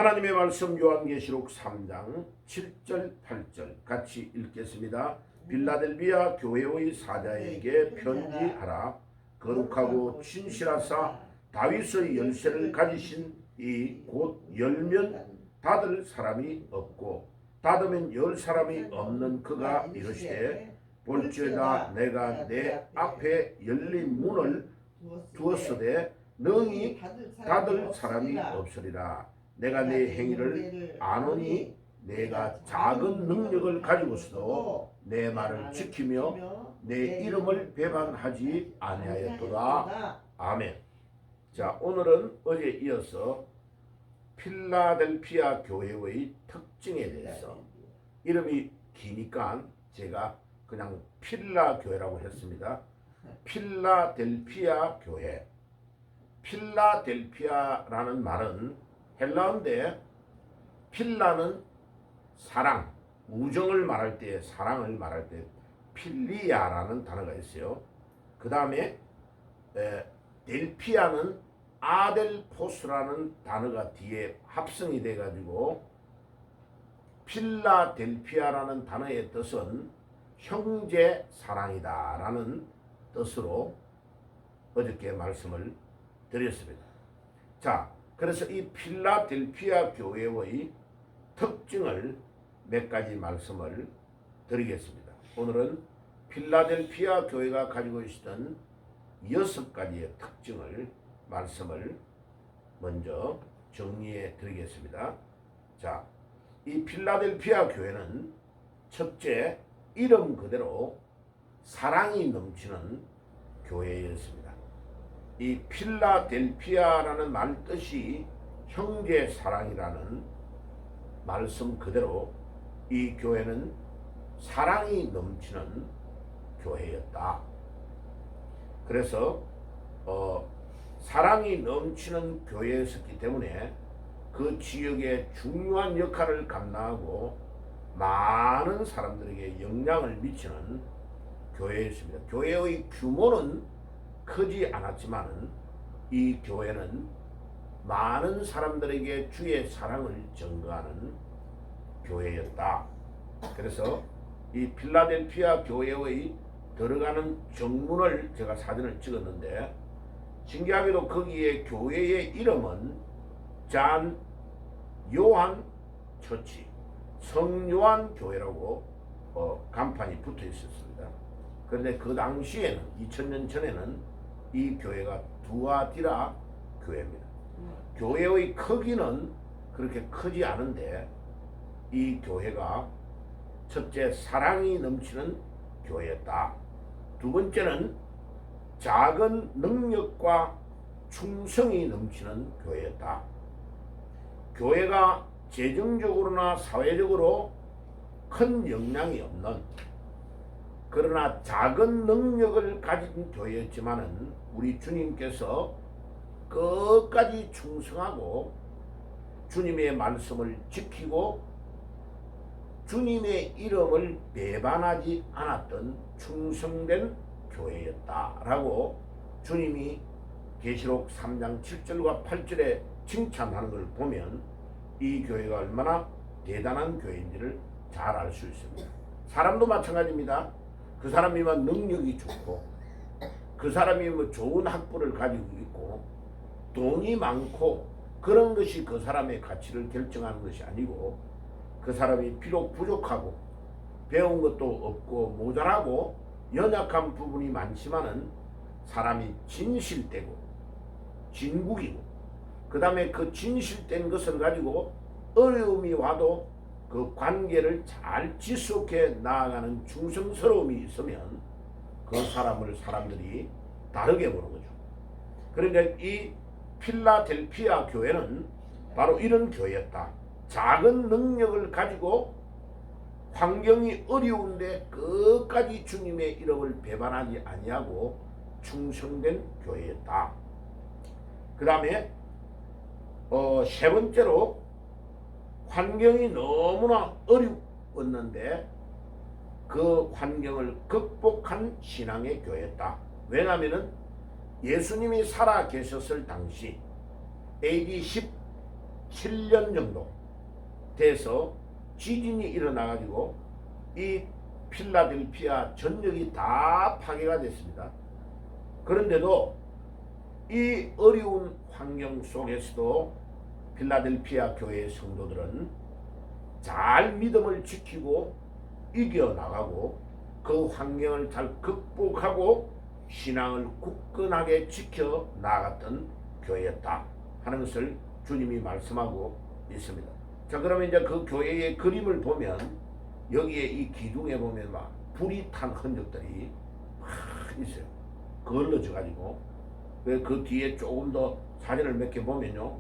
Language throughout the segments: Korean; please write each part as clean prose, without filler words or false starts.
하나님의 말씀 요한계시록 3장 7절 8절 같이 읽겠습니다. 빌라델비아 교회의 사자에게 편지하라. 거룩하고 진실하사 다윗의 열쇠를 가지신 이 곧 열면 닫을 사람이 없고 닫으면 열 사람이 없는 그가 이르시되 볼지어다 내가 내 앞에 열린 문을 두었으되 능히 닫을 사람이 없으리라. 내가 내 행위를 아노니 내가 작은 능력을 가지고서도 내 말을 지키며 내 이름을 배반하지 아니하였도다. 아멘. 자, 오늘은 어제에 이어서 필라델피아 교회의 특징에 대해서, 이름이 기니까 제가 그냥 필라 교회라고 했습니다. 필라델피아 교회. 필라델피아라는 말은 헬라어인데, 필라는 사랑, 우정을 말할 때, 사랑을 말할 때 필리아라는 단어가 있어요. 그 다음에 델피아는 아델포스라는 단어가 뒤에 합성이 돼가지고 필라델피아라는 단어의 뜻은 형제 사랑이다 라는 뜻으로 어저께 말씀을 드렸습니다. 자, 그래서 이 필라델피아 교회의 특징을 몇 가지 말씀을 드리겠습니다. 오늘은 필라델피아 교회가 가지고 있었던 6가지의 특징을 말씀을 먼저 정리해 드리겠습니다. 자, 이 필라델피아 교회는 첫째, 이름 그대로 사랑이 넘치는 교회였습니다. 이 필라델피아라는 말 뜻이 형제 사랑이라는 말씀 그대로 이 교회는 사랑이 넘치는 교회였다. 그래서 사랑이 넘치는 교회였기 때문에 그 지역에 중요한 역할을 감당하고 많은 사람들에게 영향을 미치는 교회였습니다. 교회의 규모는 크지 않았지만 이 교회는 많은 사람들에게 주의 사랑을 전가하는 교회였다. 그래서 이 필라델피아 교회의 들어가는 정문을 제가 사진을 찍었는데, 신기하게도 거기에 교회의 이름은 잔 요한 처치, 성요한 교회라고 간판이 붙어 있었습니다. 그런데 그 당시에는 2000년 전에는 이 교회가 두아디라 교회입니다. 교회의 크기는 그렇게 크지 않은데 이 교회가 첫째, 사랑이 넘치는 교회였다. 두 번째는 작은 능력과 충성이 넘치는 교회였다. 교회가 재정적으로나 사회적으로 큰 영향이 없는, 그러나 작은 능력을 가진 교회였지만은 우리 주님께서 끝까지 충성하고 주님의 말씀을 지키고 주님의 이름을 배반하지 않았던 충성된 교회였다라고 주님이 계시록 3장 7절과 8절에 칭찬하는 걸 보면 이 교회가 얼마나 대단한 교회인지를 잘 알 수 있습니다. 사람도 마찬가지입니다. 그 사람이 뭐 능력이 좋고 그 사람이 뭐 좋은 학부를 가지고 있고 돈이 많고 그런 것이 그 사람의 가치를 결정하는 것이 아니고, 그 사람이 비록 부족하고 배운 것도 없고 모자라고 연약한 부분이 많지만은 사람이 진실되고 진국이고, 그 다음에 그 진실된 것을 가지고 어려움이 와도 그 관계를 잘 지속해 나아가는 충성스러움이 있으면 그 사람을 사람들이 다르게 보는 거죠. 그러니까 이 필라델피아 교회는 바로 이런 교회였다. 작은 능력을 가지고 환경이 어려운데 끝까지 주님의 이름을 배반하지 아니하고 충성된 교회였다. 그 다음에 세 번째로 환경이 너무나 어려웠는데 그 환경을 극복한 신앙의 교회였다. 왜냐하면 예수님이 살아 계셨을 당시 AD 7년 정도 돼서 지진이 일어나가지고 이 필라델피아 전역이 다 파괴가 됐습니다. 그런데도 이 어려운 환경 속에서도 필라델피아 교회의 성도들은 잘 믿음을 지키고 이겨나가고 그 환경을 잘 극복하고 신앙을 굳건하게 지켜 나갔던 교회였다 하는 것을 주님이 말씀하고 있습니다. 자, 그러면 이제 그 교회의 그림을 보면 여기에 이 기둥에 보면 막 불이 탄 흔적들이 막 있어요. 걸러져 가지고 그 뒤에 조금 더 사진을 몇 개 보면요,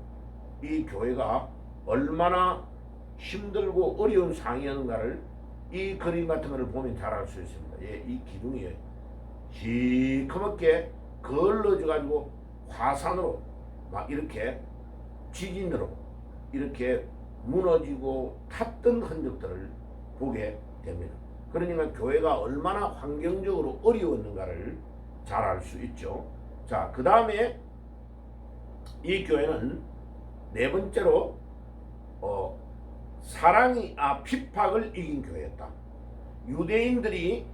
이 교회가 얼마나 힘들고 어려운 상황이었는가를 이 그림 같은 것을 보면 잘 알 수 있습니다. 예, 이 기둥이 시커멓게 걸러져 가지고 화산으로 막 이렇게 지진으로 이렇게 무너지고 탔던 흔적들을 보게 됩니다. 그러니까 교회가 얼마나 환경적으로 어려웠는가를 잘 알 수 있죠. 자, 그 다음에 이 교회는 네 번째로 핍박을 이긴 교회였다. 유대인들이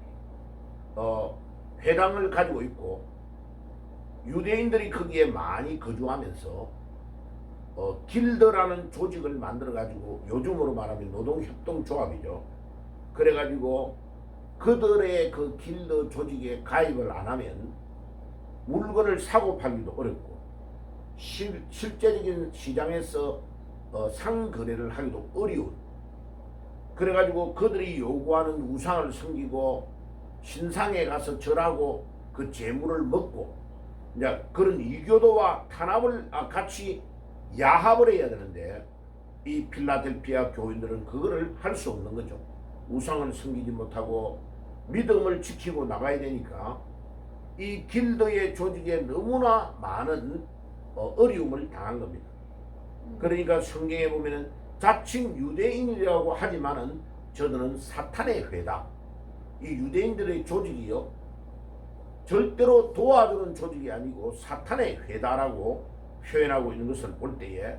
회당을 가지고 있고 유대인들이 거기에 많이 거주하면서 길드라는 조직을 만들어 가지고, 요즘으로 말하면 노동협동조합이죠. 그래 가지고 그들의 그 길드 조직에 가입을 안 하면 물건을 사고 팔기도 어렵고 실제적인 시장에서 상거래를 하기도 어려운, 그래 가지고 그들이 요구하는 우상을 섬기고 신상에 가서 절하고 그 재물을 먹고 이제 그런 이교도와 탄압을 같이 야합을 해야 되는데, 이 필라델피아 교인들은 그거를 할 수 없는 거죠. 우상을 섬기지 못하고 믿음을 지키고 나가야 되니까 이 길드의 조직에 너무나 많은 어려움을 당한 겁니다. 그러니까 성경에 보면은 자칭 유대인이라고 하지만은 저들은 사탄의 회다. 이 유대인들의 조직이요, 절대로 도와주는 조직이 아니고 사탄의 회다라고 표현하고 있는 것을 볼 때에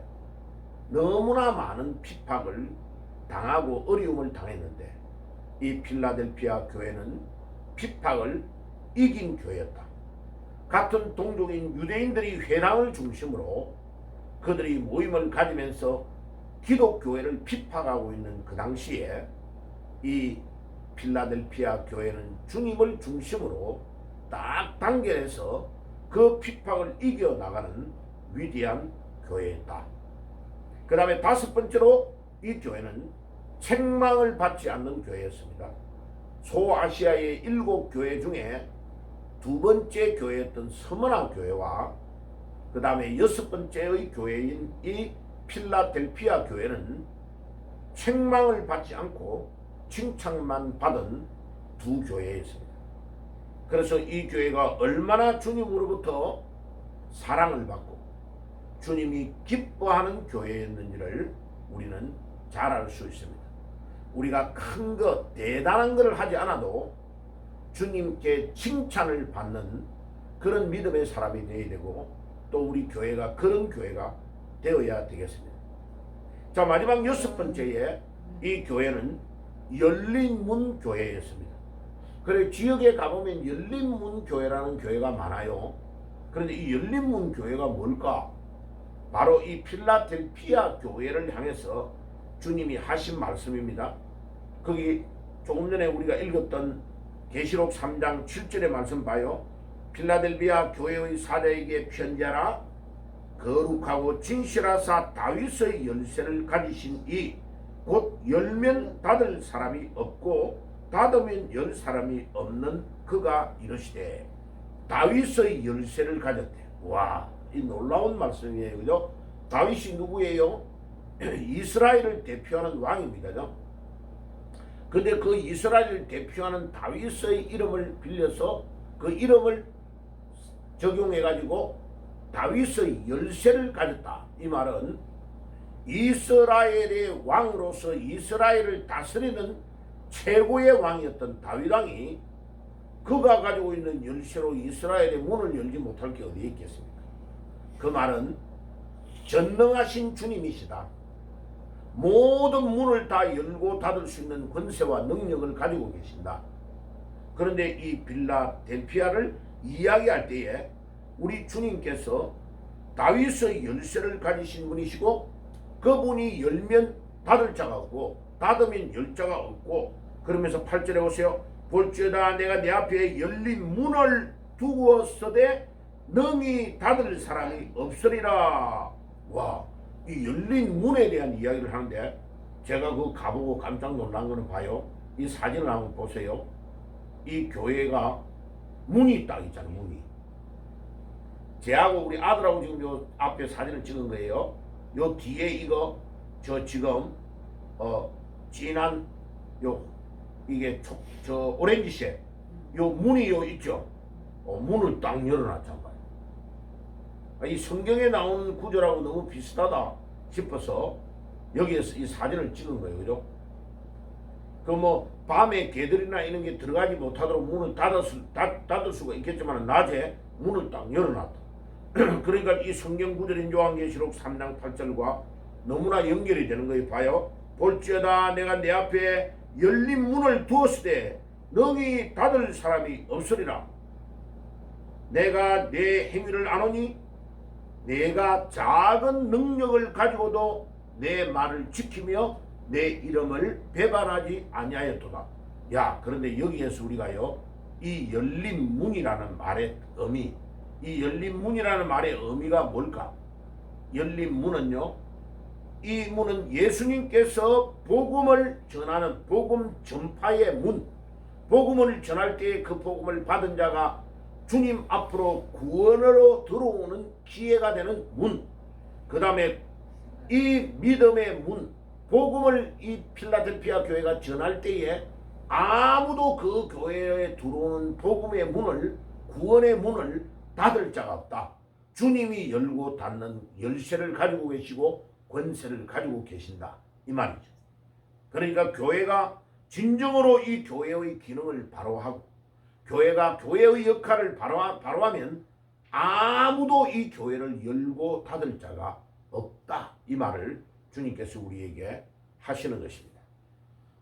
너무나 많은 핍박을 당하고 어려움을 당했는데, 이 필라델피아 교회는 핍박을 이긴 교회였다. 같은 동족인 유대인들이 회당을 중심으로 그들이 모임을 가지면서 기독교회를 핍박하고 있는 그 당시에 이 필라델피아 교회는 주님을 중심으로 딱 단결해서 그 핍박을 이겨나가는 위대한 교회였다. 그 다음에 다섯 번째로 이 교회는 책망을 받지 않는 교회였습니다. 소아시아의 7교회 중에 두 번째 교회였던 서머나 교회와 그 다음에 6번째의 교회인 이 필라델피아 교회는 책망을 받지 않고 칭찬만 받은 두 교회였습니다. 그래서 이 교회가 얼마나 주님으로부터 사랑을 받고 주님이 기뻐하는 교회였는지를 우리는 잘 알 수 있습니다. 우리가 큰 것, 대단한 것을 하지 않아도 주님께 칭찬을 받는 그런 믿음의 사람이 되어야 되고, 또 우리 교회가 그런 교회가 되어야 되겠습니다. 자, 마지막 6번째에 이 교회는 열린 문 교회였습니다. 그래, 지역에 가보면 열린 문 교회라는 교회가 많아요. 그런데 이 열린 문 교회가 뭘까? 바로 이 필라델피아 교회를 향해서 주님이 하신 말씀입니다. 거기 조금 전에 우리가 읽었던 계시록 3장 7절의 말씀 봐요. 필라델피아 교회의 사자에게 편지하라. 거룩하고 진실하사 다윗의 열쇠를 가지신 이 곧 열면 닫을 사람이 없고 닫으면 열 사람이 없는 그가 이르시되, 다윗의 열쇠를 가졌대. 와, 이 놀라운 말씀이에요. 그죠? 다윗이 누구예요? 이스라엘을 대표하는 왕입니다. 근데 그 이스라엘을 대표하는 다윗의 이름을 빌려서 그 이름을 적용해 가지고 다윗의 열쇠를 가졌다. 이 말은 이스라엘의 왕으로서 이스라엘을 다스리는 최고의 왕이었던 다윗 왕이 그가 가지고 있는 열쇠로 이스라엘의 문을 열지 못할 게 어디에 있겠습니까? 그 말은 전능하신 주님이시다. 모든 문을 다 열고 닫을 수 있는 권세와 능력을 가지고 계신다. 그런데 이 빌라델피아를 이야기할 때에 우리 주님께서 다윗의 열쇠를 가지신 분이시고 그분이 열면 닫을 자가 없고 닫으면 열 자가 없고, 그러면서 8절에 보세요. 볼지어다 내가 내 앞에 열린 문을 두었으되 능히 닫을 사람이 없으리라. 와, 이 열린 문에 대한 이야기를 하는데 제가 그거 가보고 깜짝 놀란 거는 봐요. 이 사진을 한번 보세요. 이 교회가 문이 딱 있잖아요. 문이. 제하고 우리 아들하고 지금 요 앞에 사진을 찍은 거예요. 요 뒤에 이거 저 지금 진한 요 이게 저 오렌지색 요 문이 요 있죠. 문을 딱 열어놨잖아요. 이 성경에 나오는 구절하고 너무 비슷하다 싶어서 여기에서 이 사진을 찍은 거예요. 그죠? 그 뭐 밤에 개들이나 이런 게 들어가지 못하도록 문을 닫을 수가 있겠지만 낮에 문을 딱 열어놨다. 그러니까 이 성경 구절인 요한계시록 3장 8절과 너무나 연결이 되는 거예요. 봐요. 볼지어다 내가 내 앞에 열린 문을 두었을 때 능히 닫을 사람이 없으리라. 내가 내 행위를 아노니 내가 작은 능력을 가지고도 내 말을 지키며 내 이름을 배반하지 아니하였도다. 야, 그런데 여기에서 우리가요, 이 열린 문이라는 말의 의미, 이 열린 문이라는 말의 의미가 뭘까? 열린 문은요, 이 문은 예수님께서 복음을 전하는 복음 전파의 문, 복음을 전할 때 그 복음을 받은 자가 주님 앞으로 구원으로 들어오는 기회가 되는 문, 그 다음에 이 믿음의 문, 복음을 이 필라델피아 교회가 전할 때에 아무도 그 교회에 들어오는 복음의 문을, 구원의 문을 닫을 자가 없다. 주님이 열고 닫는 열쇠를 가지고 계시고 권세를 가지고 계신다, 이 말이죠. 그러니까 교회가 진정으로 이 교회의 기능을 바로 하고 교회가 교회의 역할을 바로 하면 아무도 이 교회를 열고 닫을 자가 없다, 이 말을 주님께서 우리에게 하시는 것입니다.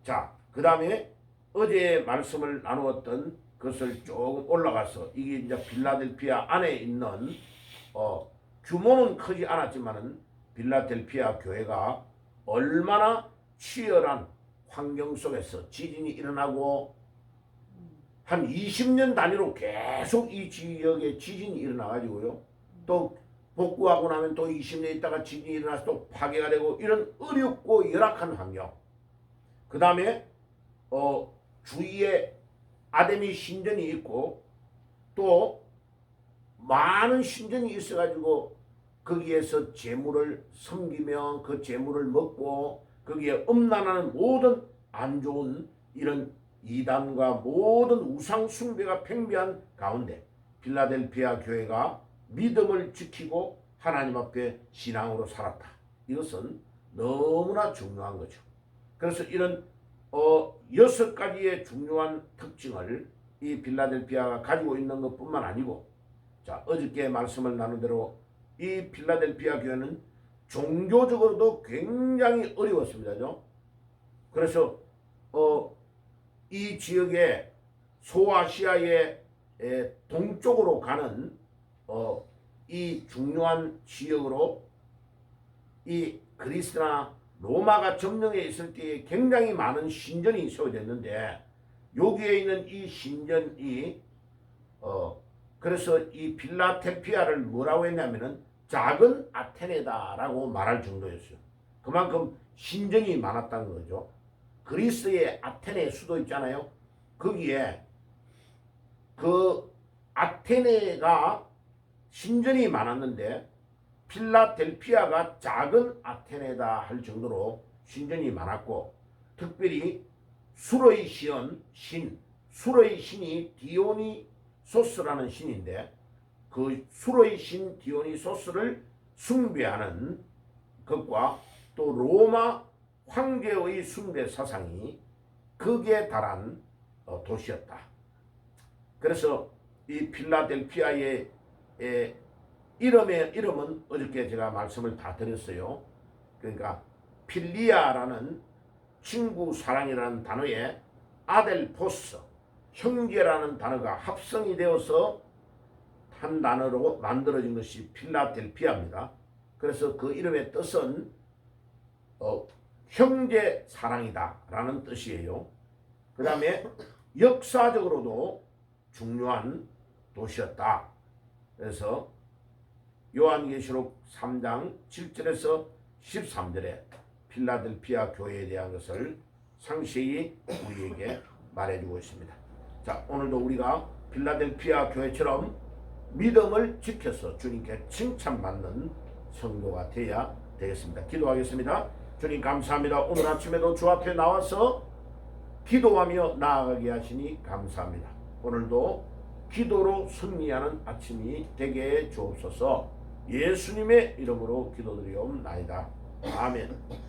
자, 그 다음에 어제 말씀을 나누었던 것을 조금 올라가서 이게 이제 빌라델피아 안에 있는 규모는 크지 않았지만은 빌라델피아 교회가 얼마나 치열한 환경 속에서 지진이 일어나고 한 20년 단위로 계속 이 지역에 지진이 일어나가지고요. 또 복구하고 나면 또 20년 있다가 지진이 일어나서 또 파괴가 되고 이런 어렵고 열악한 환경. 그 다음에 주위에 아데미 신전이 있고 또 많은 신전이 있어가지고 거기에서 재물을 섬기며 그 재물을 먹고 거기에 음란하는 모든 안 좋은 이런 이단과 모든 우상 숭배가 팽배한 가운데 빌라델피아 교회가 믿음을 지키고 하나님 앞에 신앙으로 살았다. 이것은 너무나 중요한 거죠. 그래서 이런 6가지의 중요한 특징을 이 빌라델피아가 가지고 있는 것뿐만 아니고, 자, 어저께 말씀을 나눈 대로 이 빌라델피아 교회는 종교적으로도 굉장히 어려웠습니다. 그래서 이 지역의 소아시아의 동쪽으로 가는 이 중요한 지역으로 이 그리스나 로마가 점령해 있을 때에 굉장히 많은 신전이 세워졌는데 여기에 있는 이 신전이 그래서 이 빌라델피아를 뭐라고 했냐면은 작은 아테네다라고 말할 정도였어요. 그만큼 신전이 많았다는 거죠. 그리스의 아테네 수도 있잖아요. 거기에 그 아테네가 신전이 많았는데 필라델피아가 작은 아테네다 할 정도로 신전이 많았고, 특별히 술의 신, 술의 신이 디오니소스라는 신인데 그 술의 신 디오니소스를 숭배하는 것과 또 로마 황제의 숭배 사상이 극에 달한 도시였다. 그래서 이 필라델피아의 이름은 어저께 제가 말씀을 다 드렸어요. 그러니까 필리아라는 친구 사랑이라는 단어에 아델포스 형제라는 단어가 합성이 되어서 한 단어로 만들어진 것이 필라델피아입니다. 그래서 그 이름의 뜻은 형제 사랑이다 라는 뜻이에요. 그 다음에 역사적으로도 중요한 도시였다. 그래서 요한계시록 3장 7절에서 13절에 필라델피아 교회에 대한 것을 상세히 우리에게 말해주고 있습니다. 자, 오늘도 우리가 필라델피아 교회처럼 믿음을 지켜서 주님께 칭찬받는 성도가 되어야 되겠습니다. 기도하겠습니다. 주님 감사합니다. 오늘 아침에도 주 앞에 나와서 기도하며 나아가게 하시니 감사합니다. 오늘도 기도로 승리하는 아침이 되게 해 주옵소서. 예수님의 이름으로 기도드리옵나이다. 아멘.